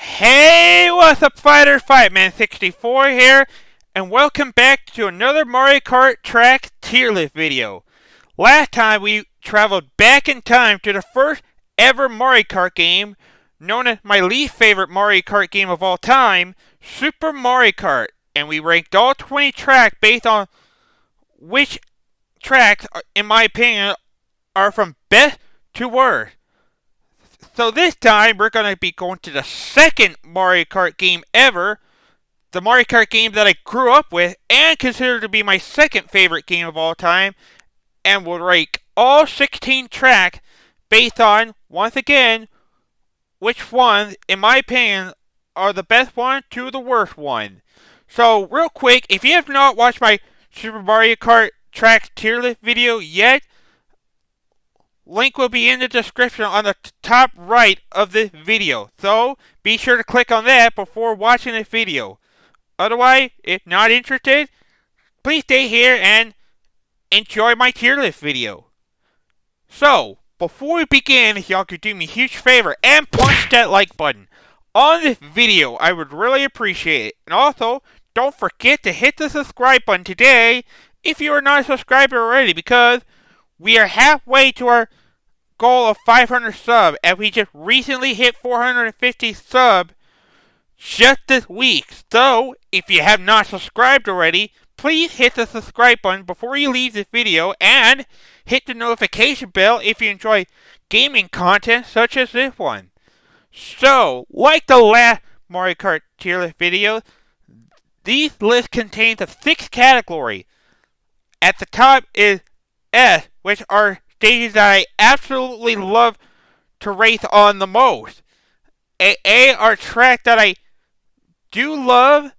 Hey, what's up, fighters? Fightman64 here, and welcome back to another Mario Kart track tier list video. Last time we traveled back in time to the first ever Mario Kart game, known as my least favorite Mario Kart game of all time, Super Mario Kart, and we ranked all 20 tracks based on which tracks, in my opinion, are from best to worst. So this time we're going to be going to the second Mario Kart game ever, the Mario Kart game that I grew up with and consider to be my second favorite game of all time, and we'll rank all 16 tracks based on, once again, which ones, in my opinion, are the best one to the worst one. So real quick, if you have not watched my Super Mario Kart tracks tier list video yet, link will be in the description on the top right of this video, so be sure to click on that before watching this video. Otherwise, if not interested, please stay here and enjoy my tier list video. So, before we begin, if y'all could do me a huge favor and punch that like button on this video, I would really appreciate it. And also, don't forget to hit the subscribe button today if you are not a subscriber already, because we are halfway to our goal of 500 subs, as we just recently hit 450 subs just this week. So, if you have not subscribed already, please hit the subscribe button before you leave this video, and hit the notification bell if you enjoy gaming content such as this one. So, like the last Mario Kart tier list video, these lists contain the 6 categories. At the top is S, which are stages that I absolutely love to race on the most. A are tracks that I do love,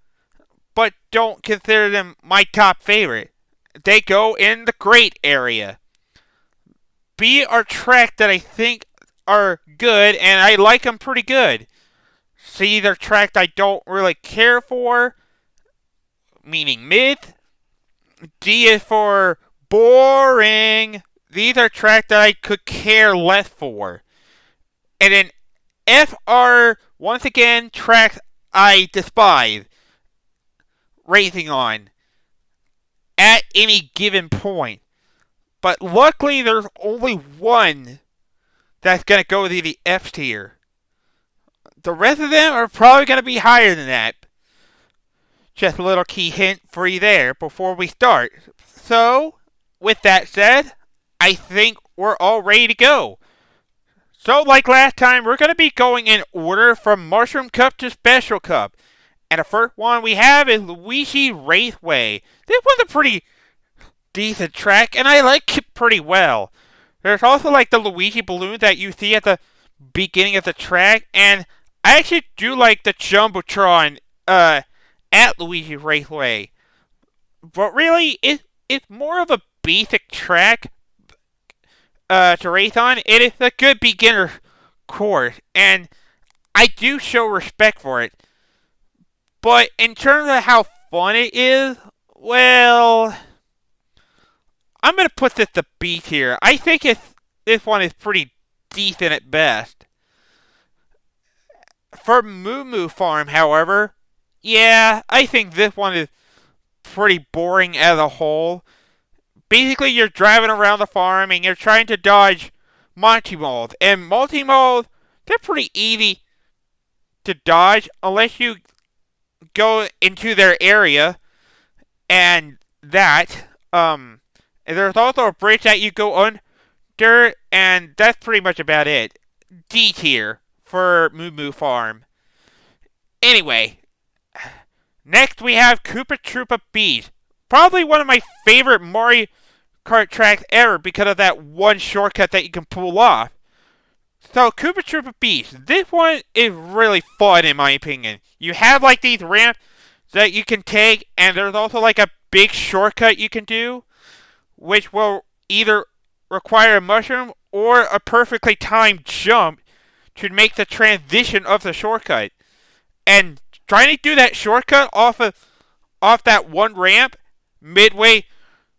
but don't consider them my top favorite. They go in the great area. B are tracks that I think are good, and I like them pretty good. C are tracks I don't really care for, meaning mid. D is for boring. These are tracks that I could care less for. And then F are, once again, tracks I despise racing on at any given point. But luckily, there's only one that's going to go to the F tier. The rest of them are probably going to be higher than that. Just a little key hint for you there before we start. So, with that said, I think we're all ready to go. So, like last time, we're going to be going in order from Mushroom Cup to Special Cup. And the first one we have is Luigi Raceway. This one's a pretty decent track, and I like it pretty well. There's also like the Luigi balloon that you see at the beginning of the track, and I actually do like the Jumbotron at Luigi Raceway. But really, it's more of a basic track to race on. It is a good beginner course, and I do show respect for it. But in terms of how fun it is, well, I'm going to put this to B tier. I think this one is pretty decent at best. For Moo Moo Farm, however, yeah, I think this one is pretty boring as a whole. Basically, you're driving around the farm and you're trying to dodge multi-moles. And multi-moles, they're pretty easy to dodge unless you go into their area. And that, and there's also a bridge that you go under, and that's pretty much about it. D tier for Moo Moo Farm. Anyway, next we have Koopa Troopa Beach. Probably one of my favorite Mario Kart tracks ever because of that one shortcut that you can pull off. So, Koopa Troopa Beach. This one is really fun in my opinion. You have like these ramps that you can take, and there's also like a big shortcut you can do, which will either require a mushroom or a perfectly timed jump to make the transition of the shortcut. And trying to do that shortcut off that one ramp midway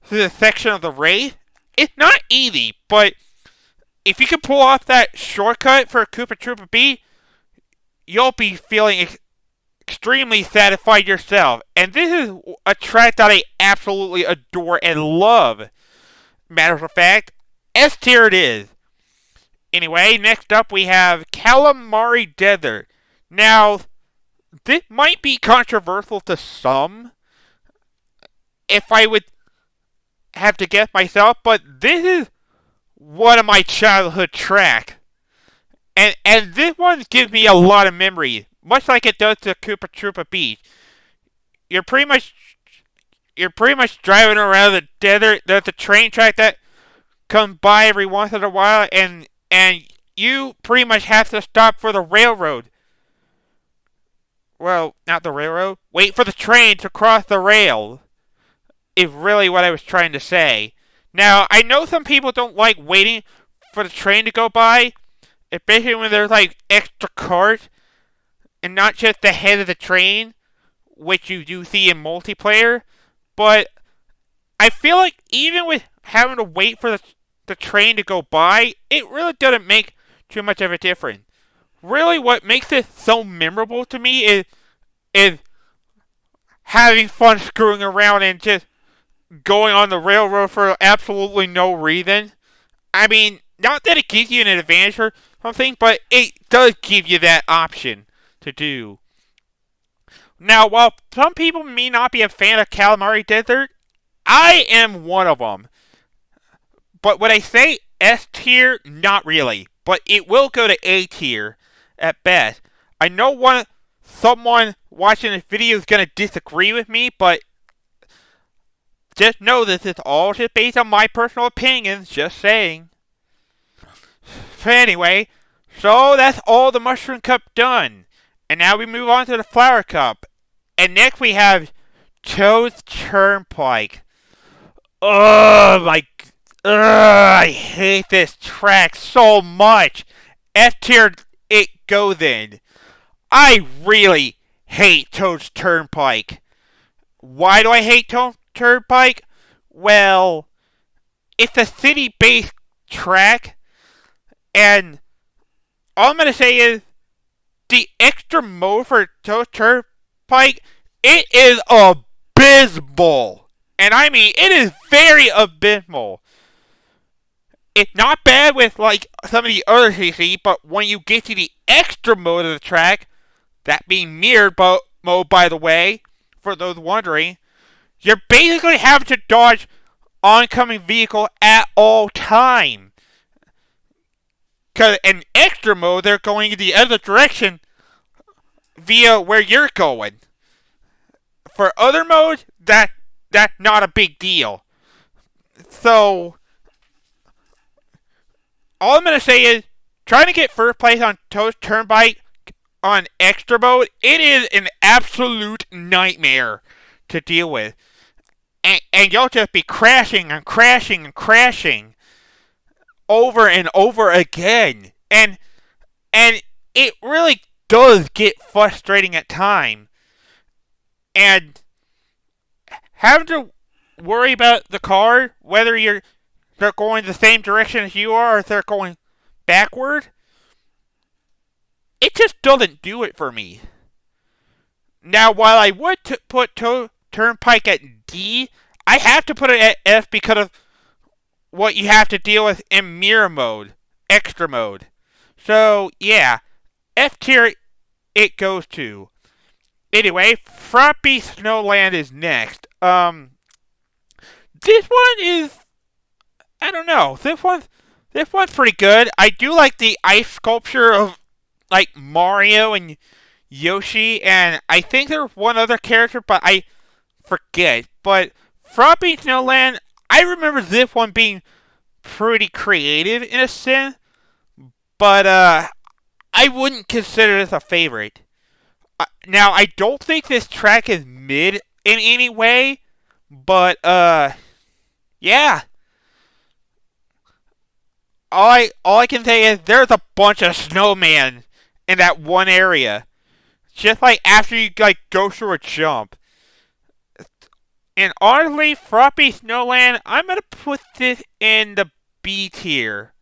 through the section of the race, it's not easy, but if you can pull off that shortcut for Koopa Troopa B, you'll be feeling extremely satisfied yourself. And this is a track that I absolutely adore and love. Matter of fact, S tier it is. Anyway, next up we have Calamari Desert. Now, this might be controversial to some, if I would have to guess myself, but this is one of my childhood tracks. And this one gives me a lot of memories, much like it does to Koopa Troopa Beach. You're pretty much driving around the desert. There's a train track that comes by every once in a while, and you pretty much have to stop for the railroad. Well, not the railroad. Wait for the train to cross the rail. Is really what I was trying to say. Now, I know some people don't like waiting for the train to go by, especially when there's like extra cars and not just the head of the train, which you do see in multiplayer. But I feel like even with having to wait for the train to go by, it really doesn't make too much of a difference. Really, what makes it so memorable to me is having fun screwing around and just going on the railroad for absolutely no reason. I mean, not that it gives you an advantage or something, but it does give you that option to do. Now, while some people may not be a fan of Calamari Desert, I am one of them. But when I say S tier, not really. But it will go to A tier at best. I know someone watching this video is going to disagree with me, but just know this is all just based on my personal opinions, just saying. So anyway, so that's all the Mushroom Cup done. And now we move on to the Flower Cup. And next we have Toad's Turnpike. I hate this track so much. F tier it goes in. I really hate Toad's Turnpike. Why do I hate Toad's Turnpike? Well, it's a city-based track, and all I'm going to say is the extra mode for Toad's Turnpike, it is abysmal. And I mean, it is very abysmal. It's not bad with like some of the other CC, but when you get to the extra mode of the track, that being mirrored mode by the way, for those wondering, you're basically having to dodge oncoming vehicle at all time. Because in extra mode, they're going in the other direction via where you're going. For other modes, that's not a big deal. So, all I'm going to say is, trying to get first place on Toad's Turnpike on extra mode, it is an absolute nightmare to deal with. And you'll just be crashing and crashing and crashing over and over again. And it really does get frustrating at times. And having to worry about the car, whether they're going the same direction as you are or if they're going backward, it just doesn't do it for me. Now, while I would put Turnpike at D, I have to put it at F because of what you have to deal with in mirror mode, extra mode. So, yeah, F tier it goes to. Anyway, Froppy Snowland is next. This one is, I don't know, this one's pretty good. I do like the ice sculpture of, like, Mario and Yoshi, and I think there's one other character, but I forget. But Froppy Snowland, I remember this one being pretty creative in a sense, but I wouldn't consider this a favorite. Now, I don't think this track is mid in any way, but yeah. All I can say is there's a bunch of snowmen in that one area. Just like after you like go through a jump. And honestly, Froppy Snowland, I'm gonna put this in the B tier.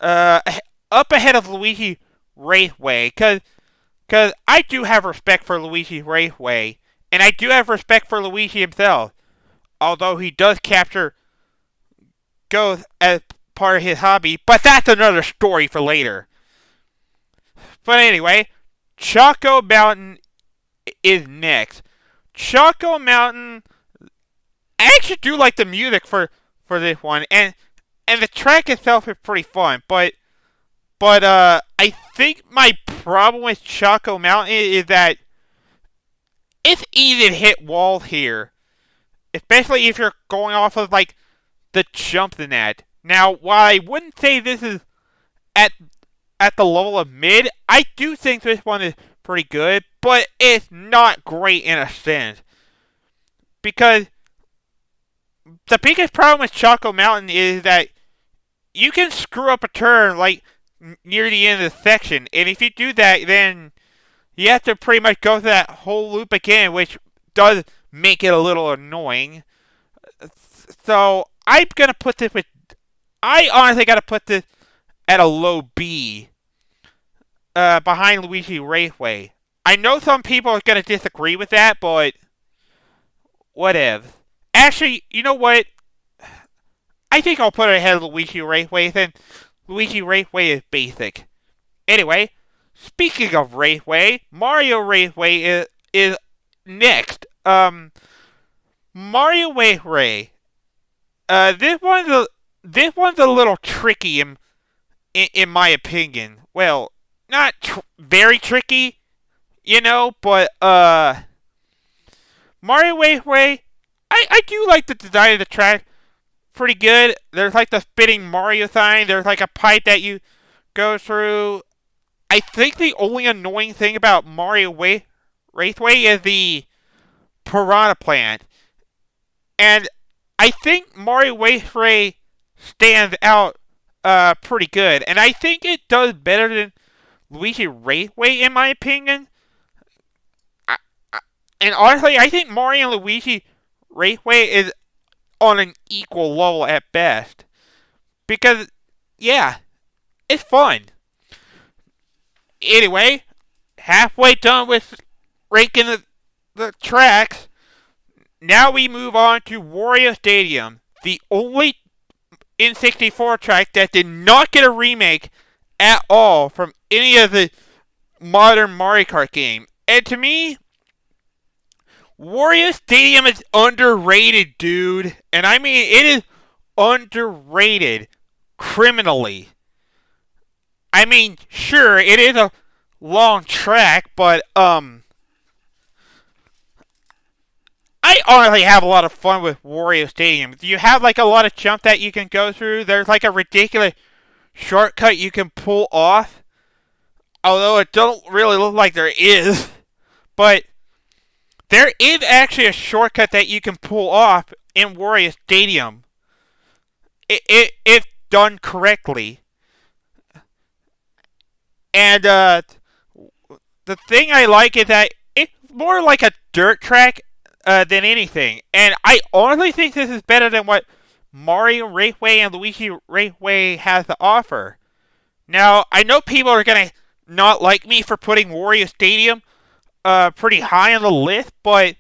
Up ahead of Luigi Raceway, cause Because I do have respect for Luigi Raceway, and I do have respect for Luigi himself, although he does capture ghosts as part of his hobby, but that's another story for later. But anyway, Choco Mountain is next. Choco Mountain, I actually do like the music for this one, and the track itself is pretty fun, but I think my problem with Choco Mountain is that it's easy to hit walls here, especially if you're going off of like the jumps in that. Now, while I wouldn't say this is at the level of mid, I do think this one is pretty good, but it's not great in a sense. Because the biggest problem with Choco Mountain is that you can screw up a turn like near the end of the section, and if you do that, then you have to pretty much go through that whole loop again, which does make it a little annoying. So I'm gonna put this with. I honestly gotta put this at a low B, behind Luigi Raceway. I know some people are gonna disagree with that, but whatever. Actually, you know what? I think I'll put it ahead of Luigi Raceway, then Luigi Raceway is basic. Anyway, speaking of Raceway, Mario Raceway is next. Mario Raceway. This one's a little tricky in my opinion. Well, not very tricky, but Mario Raceway. I do like the design of the track. Pretty good. There's like the spinning Mario sign. There's like a pipe that you go through. I think the only annoying thing about Mario Raceway is the Piranha Plant. And I think Mario Raceway stands out pretty good. And I think it does better than Luigi Raceway in my opinion. And honestly, I think Mario and Luigi Raceway is on an equal level at best. Because, yeah, it's fun. Anyway, halfway done with ranking the tracks. Now we move on to Wario Stadium, the only N64 track that did not get a remake at all from any of the modern Mario Kart games. And to me, Wario Stadium is underrated, dude. And I mean, it is underrated criminally. I mean, sure, it is a long track, but I honestly have a lot of fun with Wario Stadium. You have like a lot of jump that you can go through. There's like a ridiculous shortcut you can pull off. Although it don't really look like there is. But there is actually a shortcut that you can pull off in Wario Stadium. If done correctly. And the thing I like is that it's more like a dirt track than anything. And I honestly think this is better than what Mario Raceway and Luigi Raceway has to offer. Now, I know people are going to not like me for putting Wario Stadium pretty high on the list, but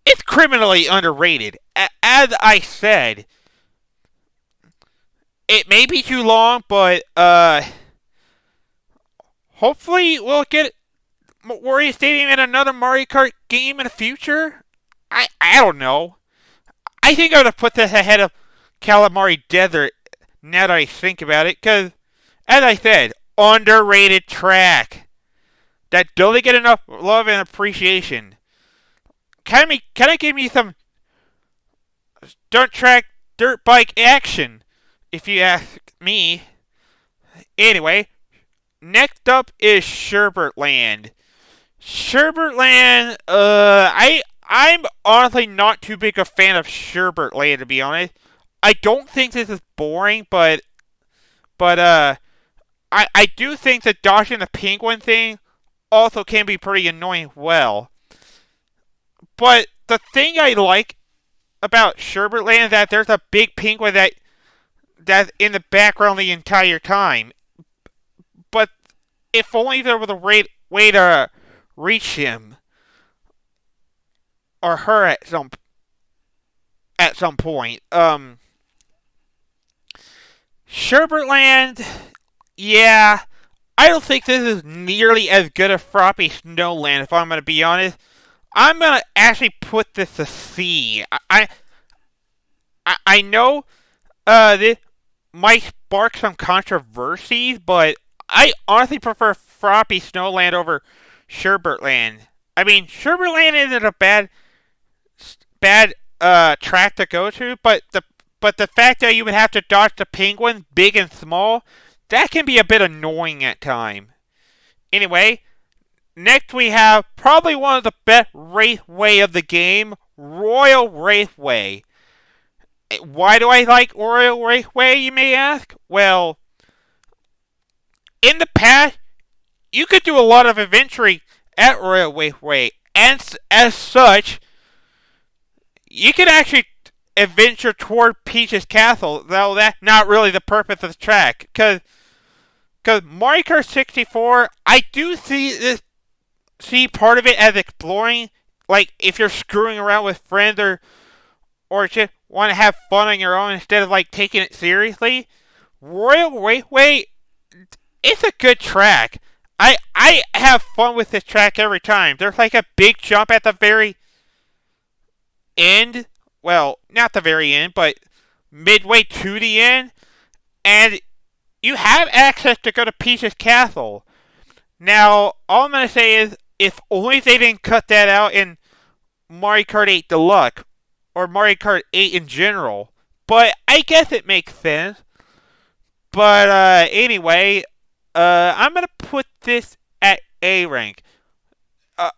it's criminally underrated. As I said, it may be too long, but hopefully we'll get Wario Stadium in another Mario Kart game in the future. I don't know. I think I'm going to put this ahead of Calamari Desert now that I think about it, because, as I said, underrated track that doesn't get enough love and appreciation. Can I give me some dirt track, dirt bike action, if you ask me? Anyway, next up is Sherbert Land. Sherbert Land, I'm honestly not too big a fan of Sherbert Land, to be honest. I don't think this is boring, but I do think that dodging the penguin thing also can be pretty annoying well. But the thing I like about Sherbert Land is that there's a big penguin that's in the background the entire time. But if only there was a way to reach him or her at some point. Sherbertland, yeah, I don't think this is nearly as good as Froppy Snowland. If I'm going to be honest, I'm going to actually put this a C. I know this might spark some controversies, but I honestly prefer Froppy Snowland over Sherbertland. I mean, Sherbertland isn't a bad track to go to, but the fact that you would have to dodge the penguins, big and small, that can be a bit annoying at times. Anyway, next we have probably one of the best raceway of the game, Royal Raceway. Why do I like Royal Raceway, you may ask? Well, in the past, you could do a lot of adventuring at Royal Raceway, and as such, you could actually adventure toward Peach's Castle, though that's not really the purpose of the track. Because Mario Kart 64, I do see part of it as exploring. Like, if you're screwing around with friends or just want to have fun on your own instead of, like, taking it seriously. Royal Raceway, it's a good track. I have fun with this track every time. There's, like, a big jump at the very end. Well, not the very end, but midway to the end. And you have access to go to Peach's Castle. Now, all I'm going to say is, if only they didn't cut that out in Mario Kart 8 Deluxe, or Mario Kart 8 in general. But I guess it makes sense. But anyway, I'm going to put this at A rank.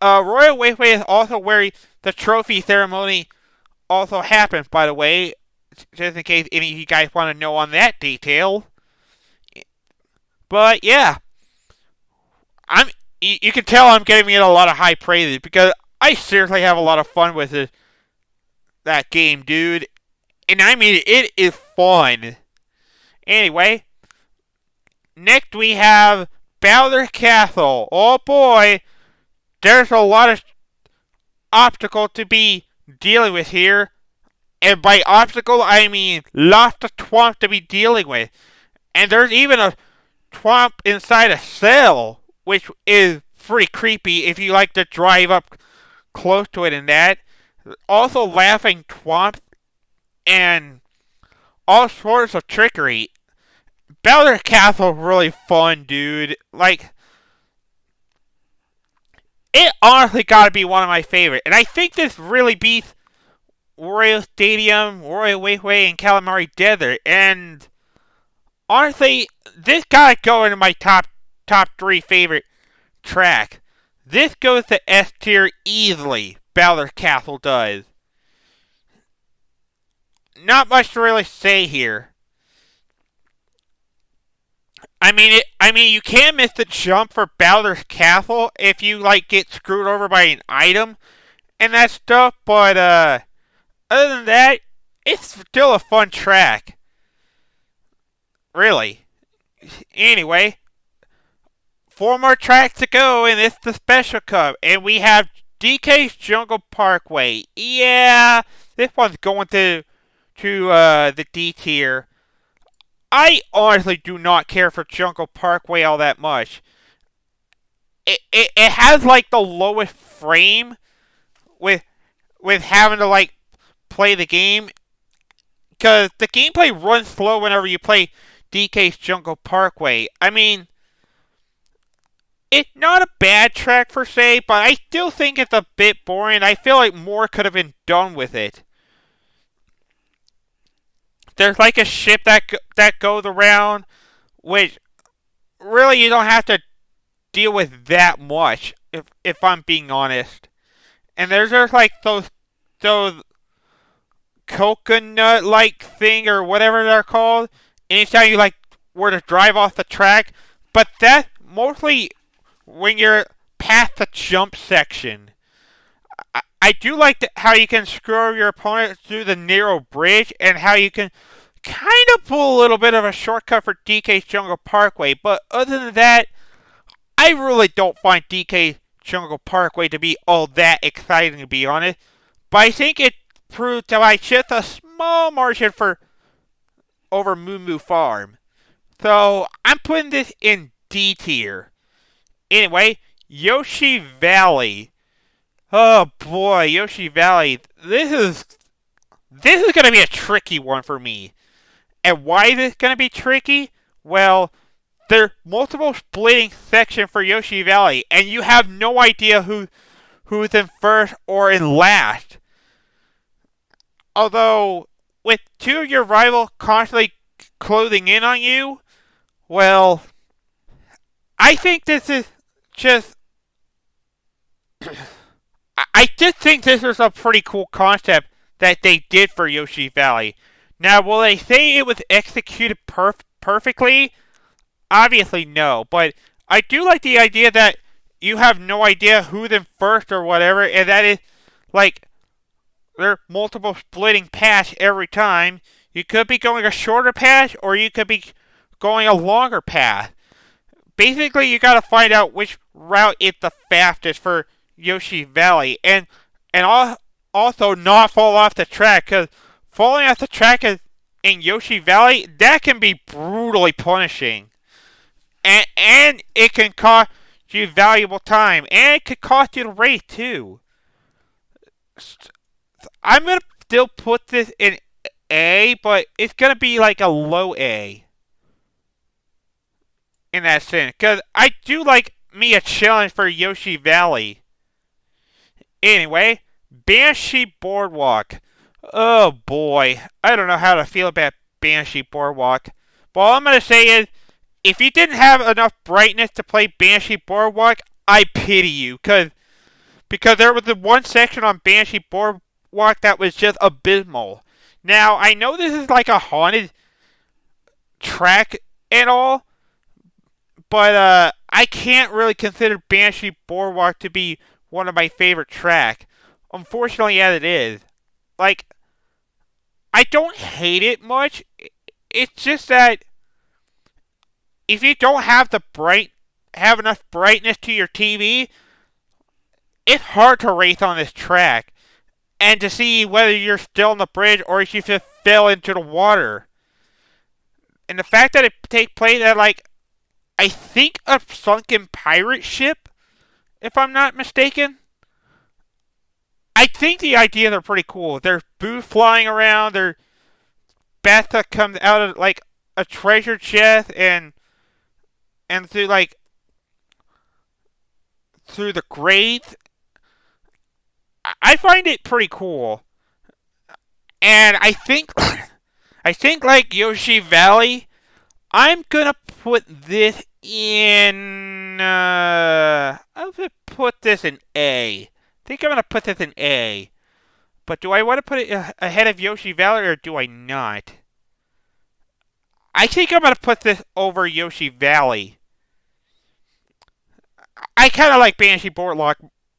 Royal Raceway is also where the trophy ceremony also happens, by the way, just in case any of you guys want to know on that detail. But yeah, you can tell I'm giving it a lot of high praises because I seriously have a lot of fun with that game, dude. And I mean, it is fun. Anyway, next we have Bowser's Castle. Oh boy, there's a lot of obstacles to be dealing with here. And by obstacle, I mean lots of twomp to be dealing with. And there's even a twomp inside a cell, which is pretty creepy if you like to drive up close to it and that. Also laughing twomp and all sorts of trickery. Bowser's Castle is really fun, dude. Like, it honestly gotta be one of my favorites. And I think this really beats Wario Stadium, Wario Raceway, and Calamari Desert. And honestly, this gotta go into my top 3 favorite track. This goes to S tier easily. Bowser's Castle does. Not much to really say here. I mean, you can miss the jump for Bowser's Castle if you like get screwed over by an item and that stuff. But other than that, it's still a fun track. Really. Anyway, 4 more tracks to go, and it's the Special Cup, and we have DK's Jungle Parkway. Yeah, this one's going to the D tier. I honestly do not care for Jungle Parkway all that much. It has like the lowest frame with having to like play the game, because the gameplay runs slow whenever you play DK's Jungle Parkway. I mean, it's not a bad track per se, but I still think it's a bit boring. I feel like more could have been done with it. There's like a ship that goes around, which really you don't have to deal with that much, if I'm being honest. And there's like those coconut like thing or whatever they're called. Anytime you like were to drive off the track, but that's mostly when you're past the jump section. I do like how you can screw your opponent through the narrow bridge, and how you can kind of pull a little bit of a shortcut for DK's Jungle Parkway. But other than that, I really don't find DK's Jungle Parkway to be all that exciting, to be honest. But I think it proved to like just a small margin for over Moo Moo Farm. So I'm putting this in D tier. Anyway, Yoshi Valley. Oh boy, Yoshi Valley. This is gonna be a tricky one for me. And why is this gonna be tricky? Well, there are multiple splitting sections for Yoshi Valley, and you have no idea who's in first or in last. Although, with two of your rivals constantly closing in on you, well, I think this is just. I just think this is a pretty cool concept that they did for Yoshi Valley. Now, will they say it was executed perfectly? Obviously, no. But I do like the idea that you have no idea who's in first or whatever, and that is, like, there are multiple splitting paths every time. You could be going a shorter path, or you could be going a longer path. Basically, you gotta find out which route is the fastest for Yoshi Valley, and also not fall off the track, because falling off the track in Yoshi Valley, that can be brutally punishing. And it can cost you valuable time, and it could cost you the race too. I'm gonna still put this in A, but it's gonna be like a low A in that sense, because I do like me a challenge for Yoshi Valley. Anyway, Banshee Boardwalk. Oh boy, I don't know how to feel about Banshee Boardwalk. But all I'm gonna say is, if you didn't have enough brightness to play Banshee Boardwalk, I pity you, because there was the one section on Banshee Boardwalk that was just abysmal. Now, I know this is like a haunted track and all, but I can't really consider Banshee Boardwalk to be one of my favorite tracks. Unfortunately, as it is. Like, I don't hate it much. It's just that if you don't have have enough brightness to your TV, it's hard to race on this track and to see whether you're still on the bridge or if you just fell into the water. And the fact that it takes place at, like, I think a sunken pirate ship, if I'm not mistaken. I think the ideas are pretty cool. There's boots flying around, there's bats that comes out of, like, a treasure chest, and through, like, through the grates. I find it pretty cool. And I think like Yoshi Valley, I'm gonna put this in. I'll just put this in A. I think I'm gonna put this in A. But do I want to put it ahead of Yoshi Valley or do I not? I think I'm gonna put this over Yoshi Valley. I kind of like Banshee Boardwalk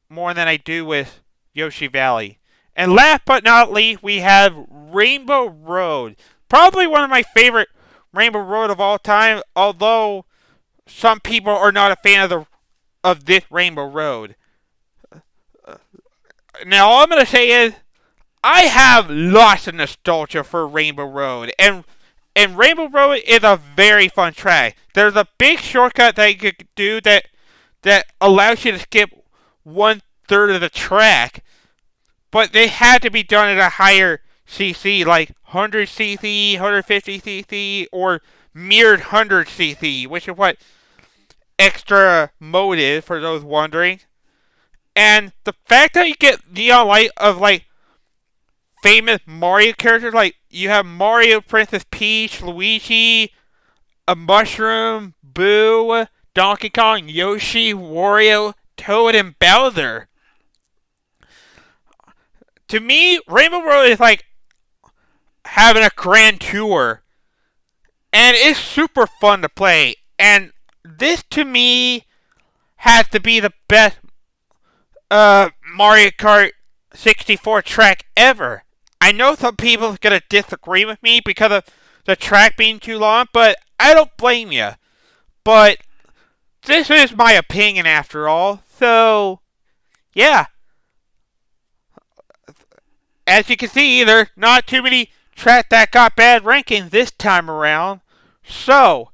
more than I do with Yoshi Valley. And last but not least, we have Rainbow Road. Probably one of my favorite Rainbow Road of all time, although some people are not a fan of this Rainbow Road. Now, all I'm going to say is, I have lots of nostalgia for Rainbow Road, and Rainbow Road is a very fun track. There's a big shortcut that you could do that allows you to skip 1/3 of the track, but they had to be done at a higher CC, like 100cc, 150cc, or mirrored 100cc, which is what extra mode is, for those wondering. And the fact that you get neon light of, like, famous Mario characters, like, you have Mario, Princess Peach, Luigi, a Mushroom, Boo, Donkey Kong, Yoshi, Wario, Toad, and Bowser. To me, Rainbow Road is like having a grand tour. And it's super fun to play. And this, to me, has to be the best Mario Kart 64 track ever. I know some people are going to disagree with me because of the track being too long, but I don't blame you. But this is my opinion after all. So, yeah. As you can see, either not too many tracks that got bad rankings this time around. So,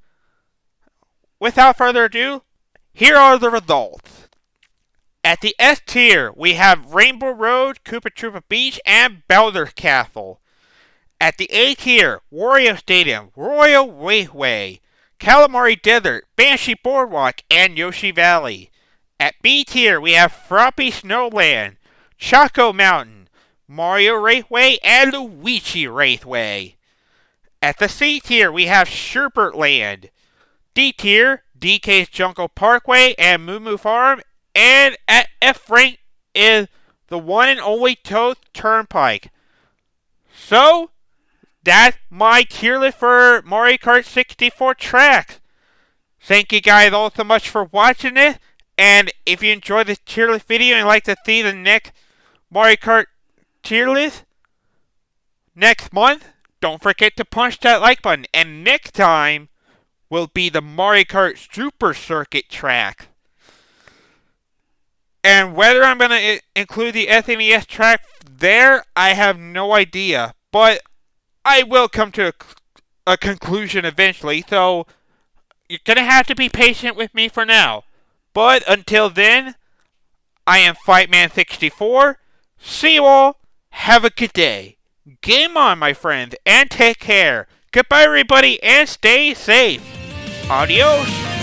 without further ado, here are the results. At the S tier, we have Rainbow Road, Koopa Troopa Beach, and Bowser's Castle. At the A tier, Wario Stadium, Royal Raceway, Calamari Desert, Banshee Boardwalk, and Yoshi Valley. At B tier, we have Froppy Snowland, Choco Mountain, Mario Raceway, and Luigi Raceway. At the C tier, we have Sherbert Land. D tier, DK's Jungle Parkway and Moo Moo Farm. And at F rank is the one and only Toad Turnpike. So, that's my tier list for Mario Kart 64 tracks. Thank you guys all so much for watching this. And if you enjoyed this tier list video and like to see the next Mario Kart tier list next month, don't forget to punch that like button. And next time will be the Mario Kart Super Circuit track. And whether I'm going to include the SNES track there, I have no idea. But I will come to a conclusion eventually, so you're going to have to be patient with me for now. But until then, I am Fightman64. See you all. Have a good day. Game on, my friends, and take care. Goodbye, everybody, and stay safe. Adios.